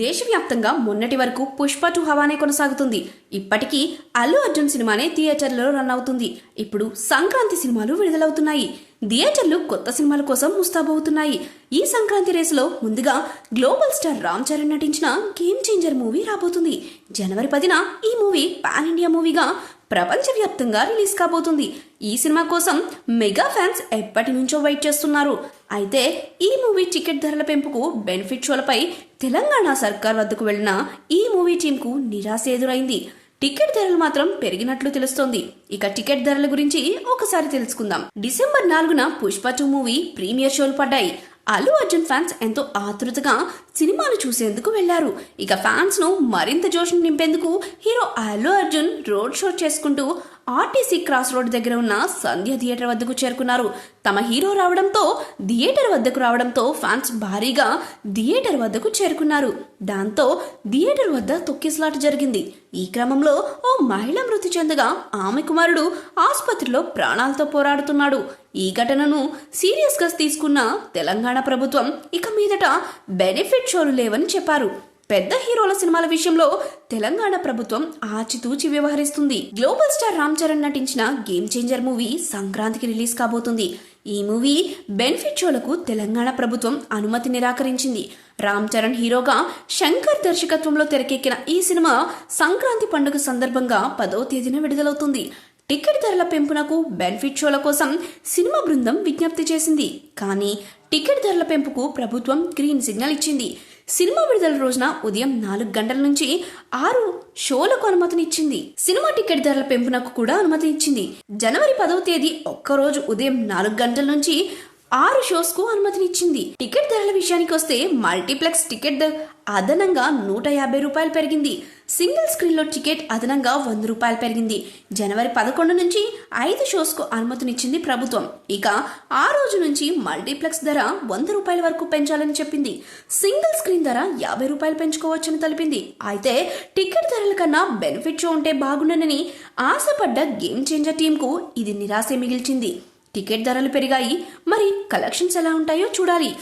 దేశవ్యాప్తంగా మొన్నటి వరకు పుష్ప 2 హవానే కొనసాగుతుంది. ఇప్పటికీ అల్లు అర్జున్ సినిమానే థియేటర్లలో రన్ అవుతుంది. ఇప్పుడు సంక్రాంతి సినిమాలు విడుదలవుతున్నాయి. థియేటర్లు కొత్త సినిమాల కోసం ముస్తాబవుతున్నాయి. ఈ సంక్రాంతి రేసులో ముందుగా గ్లోబల్ స్టార్ రామ్ చరణ్ నటించిన గేమ్ చేంజర్ మూవీ రాబోతుంది. జనవరి 10న ఈ మూవీ పాన్ ఇండియా మూవీగా ప్రపంచవ్యాప్తంగా రిలీజ్ కాబోతుంది. ఈ సినిమా కోసం మెగా ఫ్యాన్స్ ఎప్పటి నుంచో వెయిట్ చేస్తున్నారు. అయితే ఈ మూవీ టికెట్ ధరల పెంపుకు బెనిఫిట్ షోలపై తెలంగాణ సర్కార్ వద్దకు వెళ్లిన ఈ మూవీ టీంకు నిరాశ ఎదురైంది. టికెట్ ధరలు మాత్రం పెరిగినట్లు తెలుస్తోంది. ఇక టికెట్ ధరల గురించి ఒకసారి తెలుసుకుందాం. డిసెంబర్ 4న పుష్ప 2 మూవీ ప్రీమియర్ షోలు పడ్డాయి. అల్లు అర్జున్ ఫ్యాన్స్ ఎంతో ఆతృతగా సినిమాను చూసేందుకు వెళ్లారు. ఇక ఫ్యాన్స్ ను మరింత జోష్ నింపేందుకు hero Allu Arjun road show చేసుకుంటూ ఆర్టీసీ క్రాస్ రోడ్ దగ్గర ఉన్న సంధ్య థియేటర్ వద్దకు చేరుకున్నారు. తమ హీరో రావడంతో ఫ్యాన్స్ భారీగా థియేటర్ వద్దకు చేరుకున్నారు. దాంతో థియేటర్ వద్ద తొక్కిసలాట జరిగింది. ఈ క్రమంలో ఓ మహిళ మృతి చెందగా ఆమె కుమారుడు ఆసుపత్రిలో ప్రాణాలతో పోరాడుతున్నాడు. ఈ ఘటనను సీరియస్ గా తీసుకున్న తెలంగాణ ప్రభుత్వం ఇక మీదట బెనిఫిట్ షోలు లేవని చెప్పారు. పెద్ద హీరోల సినిమాల విషయంలో తెలంగాణ ప్రభుత్వం ఆచితూచి వ్యవహరిస్తుంది. గ్లోబల్ స్టార్ రామ్ చరణ్ నటించిన గేమ్ చేంజర్ మూవీ సంక్రాంతికి రిలీజ్ కాబోతుంది. ఈ మూవీ బెనిఫిట్ షోలకు తెలంగాణ ప్రభుత్వం అనుమతి నిరాకరించింది. రామ్ చరణ్ హీరోగా శంకర్ దర్శకత్వంలో తెరకెక్కిన ఈ సినిమా సంక్రాంతి పండుగ సందర్భంగా 10వ తేదీన విడుదలవుతుంది. టికెట్ ధరల పెంపునకు బెనిఫిట్ షోల కోసం సినిమా బృందం విజ్ఞప్తి చేసింది. కానీ టికెట్ ధరల పెంపుకు ప్రభుత్వం గ్రీన్ సిగ్నల్ ఇచ్చింది. సినిమా విడుదల రోజున ఉదయం 4 గంటల నుంచి 6 షోలకు అనుమతినిచ్చింది. సినిమా టికెట్ ధరల పెంపునకు కూడా అనుమతినిచ్చింది. జనవరి 10వ తేదీ ఒక్కరోజు ఉదయం 4 గంటల నుంచి 6 షోస్ కు అనుమతినిచ్చింది. టికెట్ ధరల విషయానికి వస్తే మల్టీప్లెక్స్ టికెట్ అదనంగా 150 రూపాయలు పెరిగింది. సింగిల్ స్క్రీన్ లో టికెట్ అదనంగా 100 రూపాయలు పెరిగింది. జనవరి 11 నుంచి 5 షోస్ కు అనుమతినిచ్చింది ప్రభుత్వం. ఇక ఆ రోజు నుంచి మల్టీప్లెక్స్ ధర 100 రూపాయల వరకు పెంచాలని చెప్పింది. సింగిల్ స్క్రీన్ ధర 50 రూపాయలు పెంచుకోవచ్చని తెలిపింది. అయితే టికెట్ ధరల కన్నా బెనిఫిట్ షో ఉంటే బాగుండనని ఆశపడ్డ గేమ్ చేంజర్ టీమ్ కు ఇది నిరాశ మిగిల్చింది. టికెట్ ధరలు పెరిగాయి. మరి కలెక్షన్స్ ఎలా ఉంటాయో చూడాలి.